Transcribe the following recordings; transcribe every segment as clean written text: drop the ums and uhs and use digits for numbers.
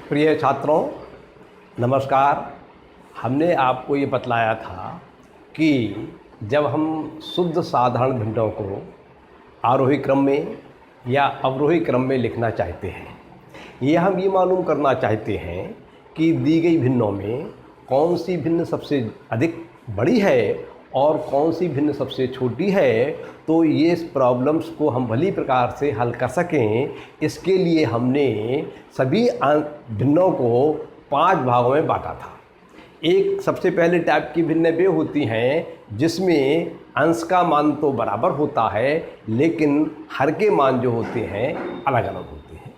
प्रिय छात्रों, नमस्कार। हमने आपको ये बतलाया था कि जब हम शुद्ध साधारण भिन्नों को आरोही क्रम में या अवरोही क्रम में लिखना चाहते हैं, यह हम ये मालूम करना चाहते हैं कि दी गई भिन्नों में कौन सी भिन्न सबसे अधिक बड़ी है और कौन सी भिन्न सबसे छोटी है, तो ये प्रॉब्लम्स को हम भली प्रकार से हल कर सकें, इसके लिए हमने सभी भिन्नों को 5 भागों में बांटा था। एक सबसे पहले टाइप की भिन्न वे होती हैं जिसमें अंश का मान तो बराबर होता है लेकिन हर के मान जो होते हैं अलग अलग होते हैं।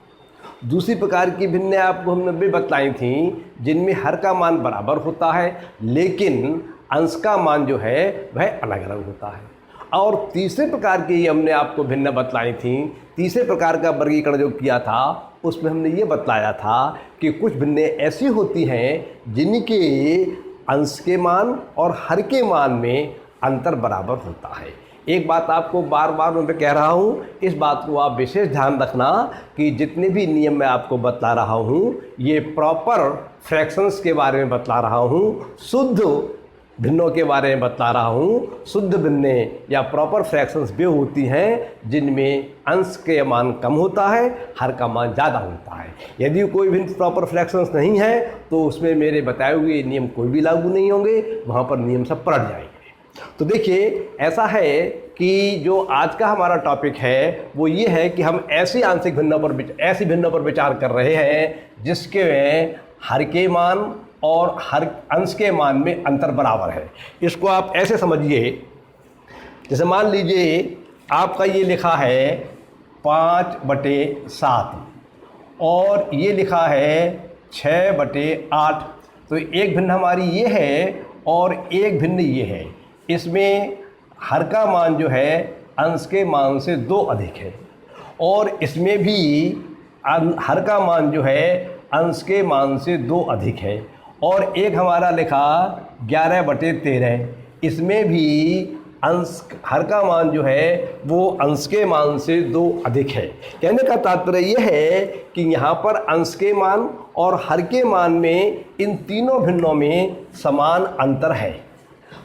दूसरी प्रकार की भिन्न आपको हमने भी बतलाई थी जिनमें हर का मान बराबर होता है लेकिन अंश का मान जो है वह अलग अलग होता है। और तीसरे प्रकार की हमने आपको भिन्न बतलाई थी। तीसरे प्रकार का वर्गीकरण जो किया था उसमें हमने ये बतलाया था कि कुछ भिन्नें ऐसी होती हैं जिनके अंश के मान और हर के मान में अंतर बराबर होता है। एक बात आपको बार बार मैं कह रहा हूँ, इस बात को आप विशेष ध्यान रखना कि जितने भी नियम मैं आपको बतला रहा हूँ ये प्रॉपर फ्रैक्शंस के बारे में बतला रहा हूँ, शुद्ध भिन्नों के बारे में बतला रहा हूँ। शुद्ध भिन्नें या प्रॉपर फ्रैक्शंस वे होती हैं जिनमें अंश के मान कम होता है, हर का मान ज़्यादा होता है। यदि कोई भी प्रॉपर फ्रैक्शंस नहीं है तो उसमें मेरे बताए हुए नियम कोई भी लागू नहीं होंगे, वहाँ पर नियम सब पलट जाएंगे। तो देखिए, ऐसा है कि जो आज का हमारा टॉपिक है वो ये है कि हम ऐसी आंशिक भिन्नों पर विचार कर रहे हैं जिसके में हर के मान और हर अंश के मान में अंतर बराबर है। इसको आप ऐसे समझिए, जैसे मान लीजिए आपका ये लिखा है 5/7 और ये लिखा है 6/8, तो एक भिन्न हमारी ये है और एक भिन्न ये है। इसमें हर का मान जो है अंश के मान से 2 अधिक है और इसमें भी हर का मान जो है अंश के मान से 2 अधिक है। और एक हमारा लिखा 11/13, इसमें भी हर का मान जो है वो अंश के मान से 2 अधिक है। कहने का तात्पर्य यह है कि यहाँ पर अंश के मान और हर के मान में इन तीनों भिन्नों में समान अंतर है।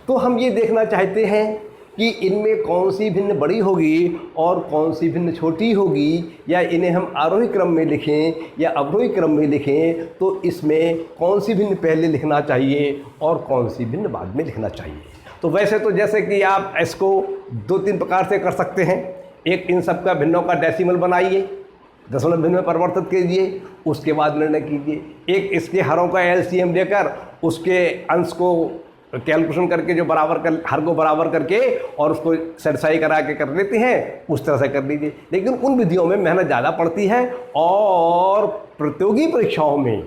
तो हम ये देखना चाहते हैं कि इनमें कौन सी भिन्न बड़ी होगी और कौन सी भिन्न छोटी होगी, या इन्हें हम आरोही क्रम में लिखें या अवरोही क्रम में लिखें, तो इसमें कौन सी भिन्न पहले लिखना चाहिए और कौन सी भिन्न बाद में लिखना चाहिए। तो वैसे तो जैसे कि आप इसको 2-3 प्रकार से कर सकते हैं। एक, इन सब का भिन्नों का डेसिमल बनाइए, दशमलव भिन्न में परिवर्तित कीजिए, उसके बाद निर्णय कीजिए। एक, इसके हरों का एलसीएम लेकर उसके अंश को कैलकुलेशन करके जो हर को बराबर करके और उसको सेटिस्फाई करा के कर लेते हैं, उस तरह से कर लीजिए। लेकिन उन विधियों में मेहनत ज़्यादा पड़ती है और प्रतियोगी परीक्षाओं में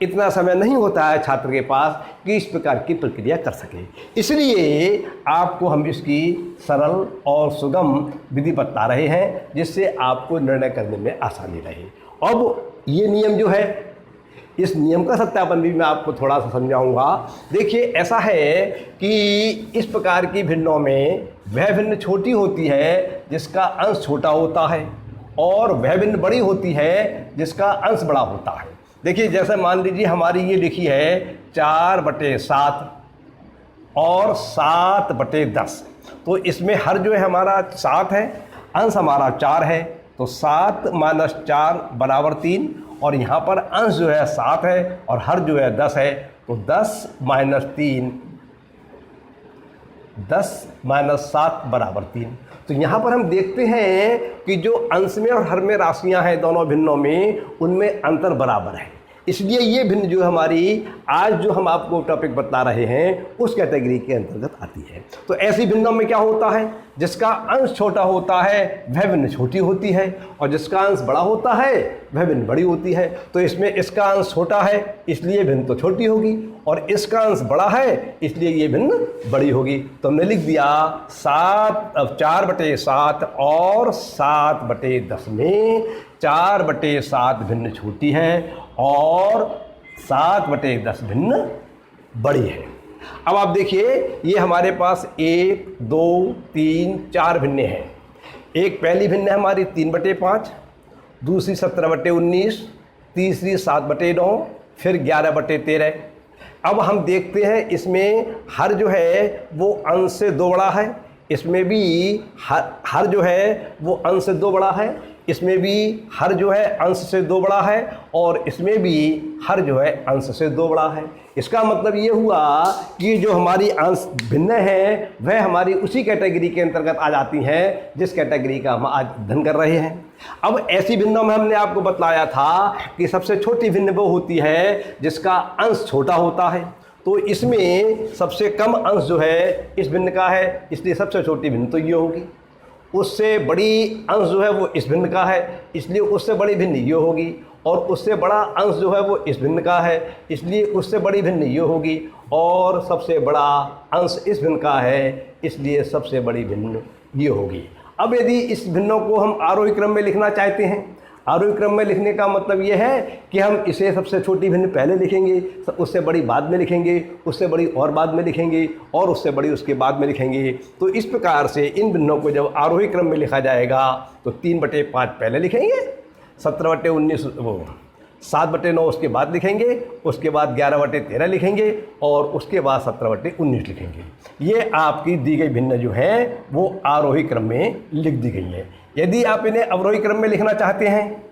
इतना समय नहीं होता है छात्र के पास कि इस प्रकार की प्रक्रिया कर सके। इसलिए आपको हम इसकी सरल और सुगम विधि बता रहे हैं जिससे आपको निर्णय करने में आसानी रहे। अब ये नियम जो है, इस नियम का सत्यापन भी मैं आपको थोड़ा सा समझाऊंगा। देखिए, ऐसा है कि इस प्रकार की भिन्नों में वह भिन्न छोटी होती है जिसका अंश छोटा होता है और वह भिन्न बड़ी होती है जिसका अंश बड़ा होता है। देखिए, जैसे मान लीजिए हमारी ये लिखी है 4/7 और 7/10, तो इसमें हर जो है हमारा 7 है, अंश हमारा 4 है, तो 7 - 4 = 3, और यहाँ पर अंश जो है 7 है और हर जो है 10 है, तो 10 - 3 10 - 7 = 3। तो यहाँ पर हम देखते हैं कि जो अंश में और हर में राशियाँ हैं दोनों भिन्नों में, उनमें अंतर बराबर है। इसलिए ये भिन्न जो हमारी आज जो हम आपको टॉपिक बता रहे हैं उस कैटेगरी के अंतर्गत आती है। तो ऐसी भिन्नों में क्या होता है, जिसका अंश छोटा होता है वह भिन्न छोटी होती है और जिसका अंश बड़ा होता है वह भिन्न बड़ी होती है। तो इसमें इसका अंश छोटा है इसलिए भिन्न तो छोटी होगी और इसका अंश बड़ा है इसलिए ये भिन्न बड़ी होगी। तो हमने लिख दिया 4/7 और 7/10 में 4/7 भिन्न छोटी है और 7/10 भिन्न बड़ी है। अब आप देखिए, ये हमारे पास 1, 2, 3, 4 भिन्नें हैं। एक पहली भिन्न है हमारी 3/5, दूसरी 17/19, तीसरी 7/9, फिर 11/13। अब हम देखते हैं इसमें हर जो है वो अंश से 2 बड़ा है, इसमें भी हर जो है वो अंश से 2 बड़ा है, इसमें भी हर जो है अंश से 2 बड़ा है, और इसमें भी हर जो है अंश से 2 बड़ा है। इसका मतलब ये हुआ कि जो हमारी अंश भिन्न है वह हमारी उसी कैटेगरी के अंतर्गत आ जाती हैं जिस कैटेगरी का हम आज अध्ययन कर रहे हैं। अब ऐसी भिन्नों में हमने आपको बतलाया था कि सबसे छोटी भिन्न वो होती है जिसका अंश छोटा होता है। तो इसमें सबसे कम अंश जो है इस भिन्न का है, इसलिए सबसे छोटी भिन्न तो ये होगी। उससे बड़ी अंश जो है वो इस भिन्न का है, इसलिए उससे बड़ी भिन्न ये होगी। और उससे बड़ा अंश जो है वो इस भिन्न का है, इसलिए उससे बड़ी भिन्न ये होगी। और सबसे बड़ा अंश इस भिन्न का है, इसलिए सबसे बड़ी भिन्न ये होगी। अब यदि इस भिन्नों को हम आरोही क्रम में लिखना चाहते हैं, आरोही क्रम में लिखने का मतलब ये है कि हम इसे सबसे छोटी भिन्न पहले लिखेंगे, उससे बड़ी बाद में लिखेंगे, उससे बड़ी और बाद में लिखेंगे, और उससे बड़ी उसके बाद में लिखेंगे। तो इस प्रकार से इन भिन्नों को जब आरोही क्रम में लिखा जाएगा तो 3/5 पहले लिखेंगे, 17/19 वो 7/9 उसके बाद लिखेंगे, उसके बाद 11/13 लिखेंगे, और उसके बाद 17/19 लिखेंगे। ये आपकी दी गई भिन्न जो है वो आरोही क्रम में लिख दी गई है। यदि आप इन्हें अवरोही क्रम में लिखना चाहते हैं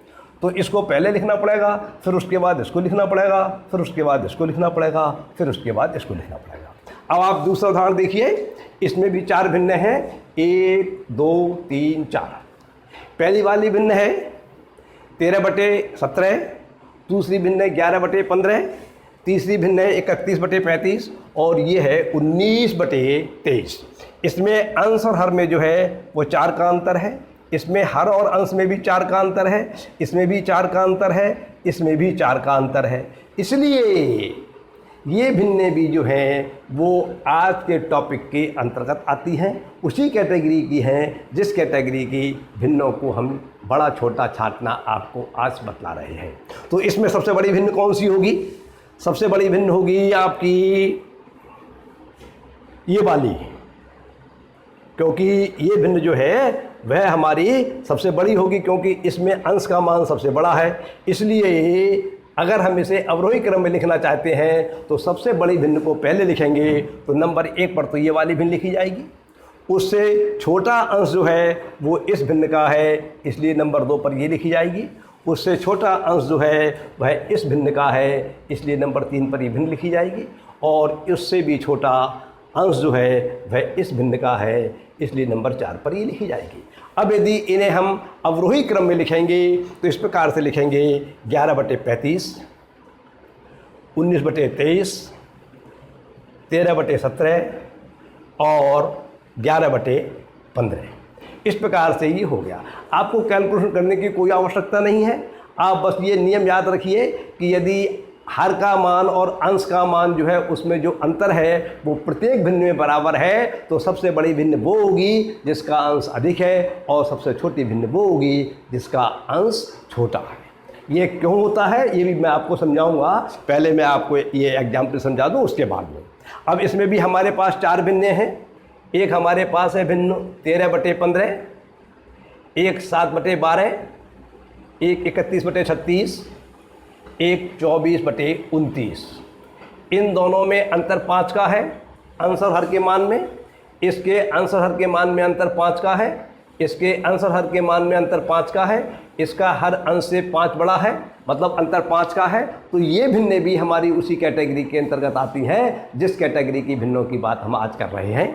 तो इसको पहले लिखना पड़ेगा, फिर उसके बाद इसको लिखना पड़ेगा, फिर उसके बाद इसको लिखना पड़ेगा, फिर उसके बाद इसको लिखना पड़ेगा। अब आप दूसरा उदाहरण देखिए, इसमें भी 4 भिन्न हैं, 1 2 3 4। पहली वाली भिन्न है 13/17, दूसरी भिन्न है 11/15, तीसरी भिन्न है 31/35, और ये है 19/23। इसमें अंश और हर में जो है वो 4 का अंतर है, इसमें हर और अंश में भी 4 का अंतर है, इसमें भी 4 का अंतर है, इसमें भी 4 का अंतर है। इसलिए ये भिन्नें भी जो हैं वो आज के टॉपिक के अंतर्गत आती हैं, उसी कैटेगरी की हैं जिस कैटेगरी की भिन्नों को हम बड़ा छोटा छांटना आपको आज बतला रहे हैं। तो इसमें सबसे बड़ी भिन्न कौन सी होगी? सबसे बड़ी भिन्न होगी आपकी ये वाली, क्योंकि ये भिन्न जो है वह हमारी सबसे बड़ी होगी, क्योंकि इसमें अंश का मान सबसे बड़ा है। इसलिए अगर हम इसे अवरोही क्रम में लिखना चाहते हैं तो सबसे बड़ी भिन्न को पहले लिखेंगे, तो नंबर 1 पर तो ये वाली भिन्न लिखी जाएगी। उससे छोटा अंश जो है वो इस भिन्न का है, इसलिए नंबर 2 पर ये लिखी जाएगी। उससे छोटा अंश जो है वह इस भिन्न का है, इसलिए नंबर 3 पर ये भिन्न लिखी जाएगी। और उससे भी छोटा अंश जो है वह इस भिन्न का है, इसलिए नंबर 4 पर ये लिखी जाएगी। अब यदि इन्हें हम अवरोही क्रम में लिखेंगे तो इस प्रकार से लिखेंगे 11/35, 19/23, 13/17 और 11/15। इस प्रकार से ये हो गया। आपको कैलकुलेशन करने की कोई आवश्यकता नहीं है, आप बस ये नियम याद रखिए कि यदि हर का मान और अंश का मान जो है उसमें जो अंतर है वो प्रत्येक भिन्न में बराबर है, तो सबसे बड़ी भिन्न वो होगी जिसका अंश अधिक है, और सबसे छोटी भिन्न वो होगी जिसका अंश छोटा है। ये क्यों होता है ये भी मैं आपको समझाऊंगा, पहले मैं आपको ये एग्जाम्पल समझा दूँ उसके बाद में। अब इसमें भी हमारे पास 4 भिन्नें हैं। एक हमारे पास है भिन्न 13/15, एक 7/12, एक 31/36, एक 24/29। इन दोनों में अंतर 5 का है अंश और हर के मान में। इसके अंश और हर के मान में अंतर 5 का है, इसके अंश और हर के मान में अंतर 5 का है, इसका हर अंश से 5 बड़ा है, मतलब अंतर 5 का है। तो ये भिन्नें भी हमारी उसी कैटेगरी के अंतर्गत आती हैं जिस कैटेगरी की भिन्नों की बात हम आज कर रहे हैं।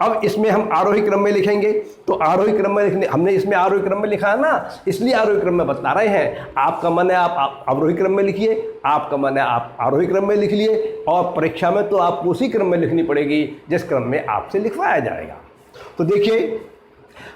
अब इसमें हम आरोही क्रम में लिखेंगे, तो आरोही क्रम में लिखने हमने इसमें आरोही क्रम में लिखा है ना, इसलिए आरोही क्रम में बता रहे हैं। आपका मन है आप अवरोही क्रम में लिखिए, आपका मन है आप आरोही क्रम में लिख लिए, और परीक्षा में तो आपको उसी क्रम में लिखनी पड़ेगी जिस क्रम में आपसे लिखवाया जाएगा। तो देखिए,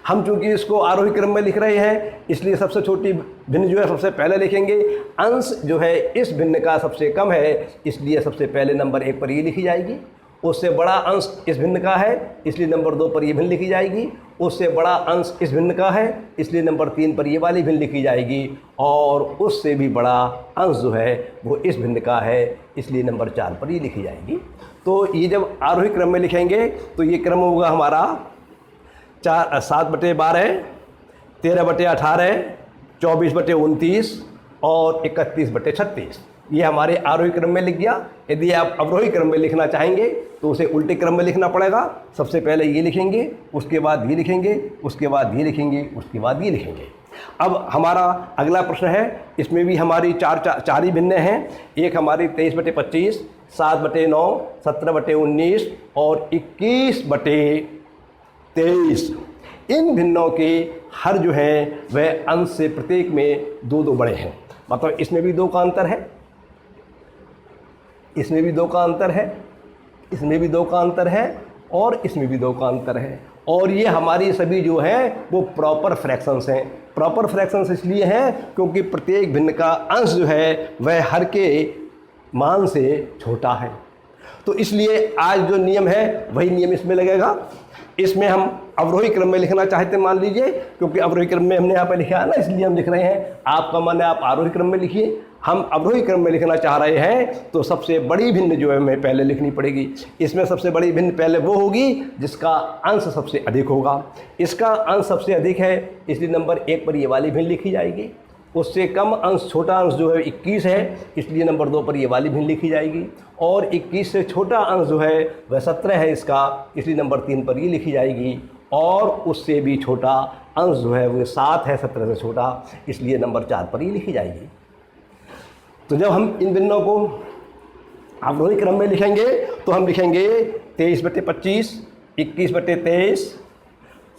हम चूंकि इसको आरोही क्रम में लिख रहे हैं इसलिए सबसे छोटी भिन्न जो है सबसे पहले लिखेंगे। अंश जो है इस भिन्न का सबसे कम है, इसलिए सबसे पहले नंबर 1 पर ये लिखी जाएगी। उससे बड़ा अंश इस भिन्न का है, इसलिए नंबर 2 पर ये भिन्न लिखी जाएगी। उससे बड़ा अंश इस भिन्न का है, इसलिए नंबर 3 पर ये वाली भिन्न लिखी जाएगी। और उससे भी बड़ा अंश जो है वो इस भिन्न का है, इसलिए नंबर 4 पर ये लिखी जाएगी। तो ये जब आरोही क्रम में लिखेंगे तो ये क्रम होगा हमारा 7/12, 13/18, 24/29 और 31/36 ये हमारे आरोही क्रम में लिख गया। यदि आप अवरोही क्रम में लिखना चाहेंगे तो उसे उल्टे क्रम में लिखना पड़ेगा। सबसे पहले ये लिखेंगे, उसके बाद ये लिखेंगे, उसके बाद ये लिखेंगे, उसके बाद ये लिखेंगे। अब हमारा अगला प्रश्न है, इसमें भी हमारी चार ही भिन्न हैं। एक हमारी 23/25, 7/9, 17/19 और 21/23। इन भिन्नों के हर जो है वह अंश से प्रत्येक में 2-2 बड़े हैं। मतलब इसमें भी 2 का अंतर है, इसमें भी 2 का अंतर है, इसमें भी 2 का अंतर है और इसमें भी 2 का अंतर है। और ये हमारी सभी जो है वो प्रॉपर फ्रैक्शंस हैं। प्रॉपर फ्रैक्शंस इसलिए हैं क्योंकि प्रत्येक भिन्न का अंश जो है वह हर के मान से छोटा है। तो इसलिए आज जो नियम है वही नियम इसमें लगेगा। इसमें हम अवरोही क्रम में लिखना चाहते हैं मान लीजिए, क्योंकि अवरोही क्रम में हमने यहाँ पर लिखा है ना, इसलिए हम लिख रहे हैं। आपका मन है आप आरोही क्रम में लिखिए, हम अवरोही क्रम में लिखना चाह रहे हैं तो सबसे बड़ी भिन्न जो है हमें पहले लिखनी पड़ेगी। इसमें सबसे बड़ी भिन्न पहले वो होगी जिसका अंश सबसे अधिक होगा। इसका अंश सबसे अधिक है इसलिए नंबर 1 पर ये वाली भिन्न लिखी जाएगी। उससे कम अंश छोटा अंश जो है 21 है इसलिए नंबर 2 पर ये वाली भिन्न लिखी जाएगी। और 21 से छोटा अंश जो है वह 17 है इसका, इसलिए नंबर 3 पर ये लिखी जाएगी। और उससे भी छोटा अंश जो है वो 7 है 17 से छोटा, इसलिए नंबर 4 पर ये लिखी जाएगी। तो जब हम इन भिन्नों को अवरोही क्रम में लिखेंगे तो हम लिखेंगे 23/25, 21/23,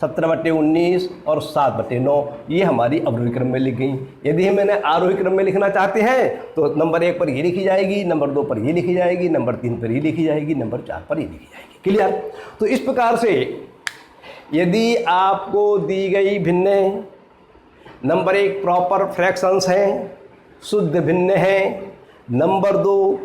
17/19 और 7/9। ये हमारी अवरोही क्रम में लिख गई। यदि मैंने आरोही क्रम में लिखना चाहते हैं तो नंबर 1 पर ये लिखी जाएगी, नंबर 2 पर ये लिखी जाएगी, नंबर 3 पर ये लिखी जाएगी, नंबर 4 पर ये लिखी जाएगी। क्लियर? तो इस प्रकार से यदि आपको दी गई भिन्न नंबर 1 प्रॉपर फ्रैक्शंस हैं, शुद्ध भिन्न हैं, नंबर 2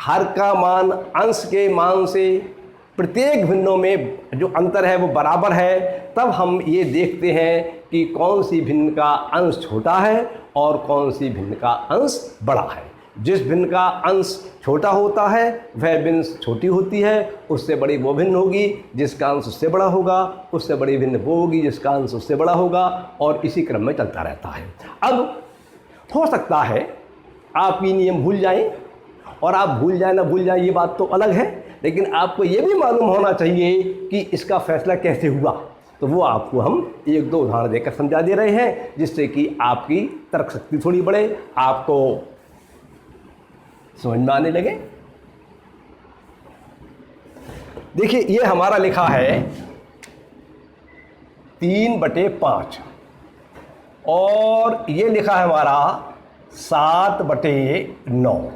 हर का मान अंश के मान से प्रत्येक भिन्नों में जो अंतर है वो बराबर है, तब हम ये देखते हैं कि कौन सी भिन्न का अंश छोटा है और कौन सी भिन्न का अंश बड़ा है। जिस भिन्न का अंश छोटा होता है वह भिन्न छोटी होती है, उससे बड़ी वो भिन्न होगी जिसका अंश उससे बड़ा होगा, उससे बड़ी भिन्न वो होगी जिसका अंश उससे बड़ा होगा, और इसी क्रम में चलता रहता है। अब हो सकता है आप ये नियम भूल जाएं, और आप भूल जाए ना भूल जाए ये बात तो अलग है, लेकिन आपको ये भी मालूम होना चाहिए कि इसका फैसला कैसे हुआ। तो वो आपको हम 1-2 उदाहरण देकर समझा दे रहे हैं जिससे कि आपकी तर्क शक्ति थोड़ी बढ़े, आपको समझ में आने लगे। देखिए ये हमारा लिखा है 3/5 और ये लिखा है हमारा 7/9।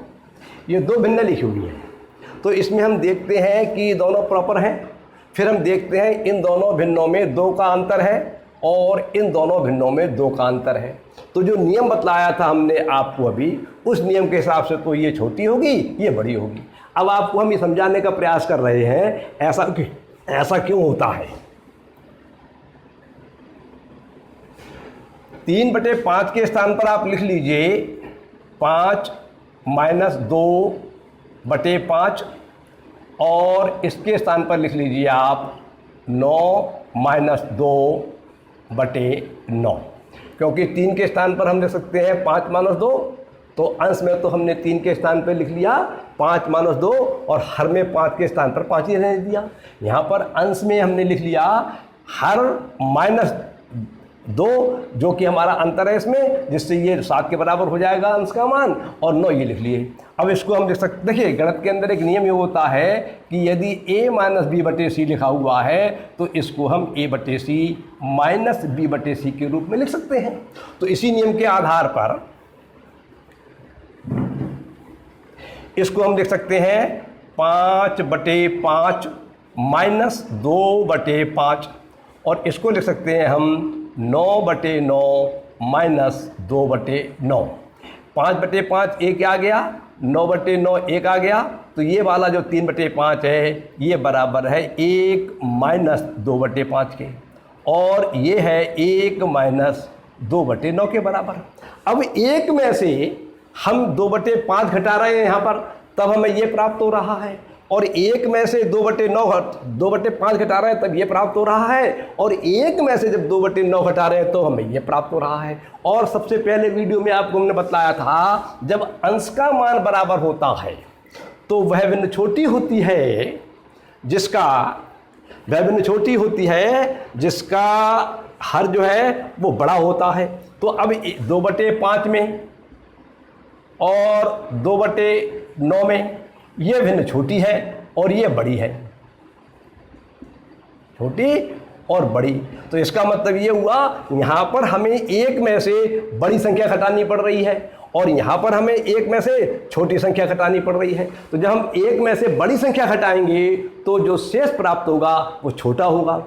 ये 2 भिन्न लिखी हुई हैं। तो इसमें हम देखते हैं कि दोनों प्रॉपर हैं। फिर हम देखते हैं इन दोनों भिन्नों में 2 का अंतर है और इन दोनों भिन्नों में 2 का अंतर है। तो जो नियम बतलाया था हमने आपको अभी, उस नियम के हिसाब से तो ये छोटी होगी, ये बड़ी होगी। अब आपको हम ये समझाने का प्रयास कर रहे हैं ऐसा क्यों होता है। 3/5 के स्थान पर आप लिख लीजिए 5 - 2/5 और इसके स्थान पर लिख लीजिए आप 9 - 2/9, क्योंकि 3 के स्थान पर हम लिख सकते हैं 5 - 2, तो अंश में तो हमने 3 के स्थान पर लिख लिया 5 - 2 और हर में 5 के स्थान पर 5 ही रहने दिया। यहाँ पर अंश में हमने लिख लिया हर -2 जो कि हमारा अंतर है इसमें, जिससे ये 7 के बराबर हो जाएगा अंश का मान, और 9 ये लिख लिए। अब इसको हम लिख सकते, देखिए गणित के अंदर एक नियम ये होता है कि यदि a - b/c लिखा हुआ है तो इसको हम a/c - b/c के रूप में लिख सकते हैं। तो इसी नियम के आधार पर इसको हम लिख सकते हैं 5/5 - 2/5 और इसको लिख सकते हैं हम 9/9 - 2/9। 5/5 एक आ गया, 9/9 एक आ गया, तो ये वाला जो 3/5 है ये बराबर है 1 - 2/5 के, और ये है 1 - 2/9 के बराबर। अब 1 में से हम 2/5 घटा रहे हैं यहाँ पर, तब हमें ये प्राप्त हो रहा है, और 1 में से 2/5 घटा रहे हैं तब ये प्राप्त हो रहा है, और 1 में से जब 2/9 घटा रहे हैं तो हमें ये प्राप्त हो रहा है। और सबसे पहले वीडियो में आपको हमने बताया था, जब अंश का मान बराबर होता है तो वह भिन्न छोटी होती है जिसका हर जो है वो बड़ा होता है। तो अब 2/5 में और 2/9 में ये भिन्न छोटी है और ये बड़ी है, छोटी और बड़ी। तो इसका मतलब ये हुआ यहाँ पर हमें 1 में से बड़ी संख्या घटानी पड़ रही है और यहाँ पर हमें 1 में से छोटी संख्या घटानी पड़ रही है। तो जब हम 1 में से बड़ी संख्या घटाएंगे तो जो शेष प्राप्त होगा वो छोटा होगा,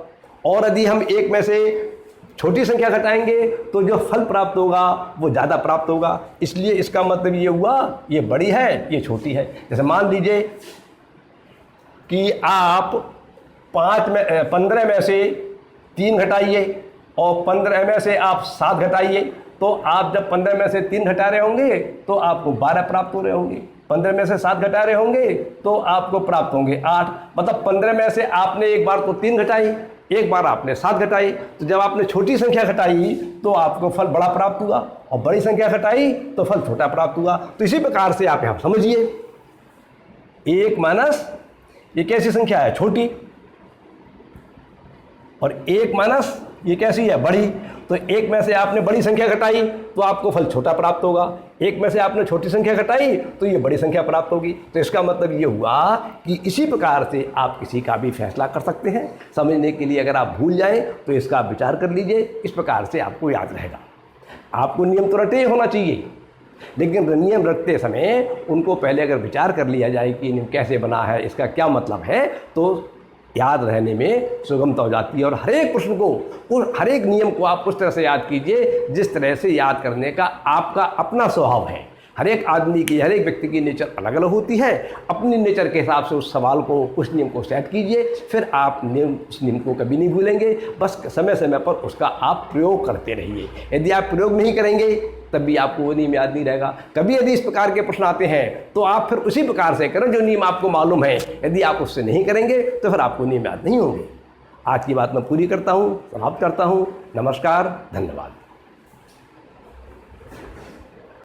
और यदि हम 1 में से छोटी संख्या घटाएंगे तो जो फल प्राप्त होगा वो ज़्यादा प्राप्त होगा। इसलिए इसका मतलब ये हुआ ये बड़ी है, ये छोटी है। जैसे मान लीजिए कि आप 15 में से 3 घटाइए और 15 में से आप 7 घटाइए, तो आप जब 15 में से 3 घटा रहे होंगे तो आपको 12 प्राप्त हो रहे होंगे, 15 में से 7 घटा रहे होंगे तो आपको प्राप्त होंगे 8। मतलब 15 में से आपने एक बार तो 3 घटाई, एक बार आपने 7 घटाई, तो जब आपने छोटी संख्या घटाई तो आपको फल बड़ा प्राप्त हुआ, और बड़ी संख्या घटाई तो फल छोटा प्राप्त हुआ। तो इसी प्रकार से आप यहाँ समझिए 1 माइनस ये कैसी संख्या है, छोटी, और 1 माइनस ये कैसी है, बड़ी। तो 1 में से आपने बड़ी संख्या घटाई तो आपको फल छोटा प्राप्त होगा, 1 में से आपने छोटी संख्या घटाई तो ये बड़ी संख्या प्राप्त होगी। तो इसका मतलब ये हुआ कि इसी प्रकार से आप किसी का भी फैसला कर सकते हैं। समझने के लिए अगर आप भूल जाएं तो इसका विचार कर लीजिए, इस प्रकार से आपको याद रहेगा। आपको नियम तो रटे होना चाहिए, लेकिन नियम रखते समय उनको पहले अगर विचार कर लिया जाए कि नियम कैसे बना है, इसका क्या मतलब है, तो याद रहने में सुगमता हो जाती है। और हर एक प्रश्न को, हर एक नियम को आप उस तरह से याद कीजिए जिस तरह से याद करने का आपका अपना स्वभाव है। हर एक आदमी की, हर एक व्यक्ति की नेचर अलग अलग होती है। अपनी नेचर के हिसाब से उस सवाल को, उस नियम को सेट कीजिए, फिर आप उस नियम को कभी नहीं भूलेंगे। बस समय समय पर उसका आप प्रयोग करते रहिए। यदि आप प्रयोग नहीं करेंगे तभी आपको वो नियम याद नहीं रहेगा। कभी यदि इस प्रकार के प्रश्न आते हैं तो आप फिर उसी प्रकार से करें जो नियम आपको मालूम है। यदि आप उससे नहीं करेंगे तो फिर आपको नियम याद नहीं होंगे। आज की बात मैं पूरी करता हूँ, समाप्त करता हूँ। नमस्कार, धन्यवाद।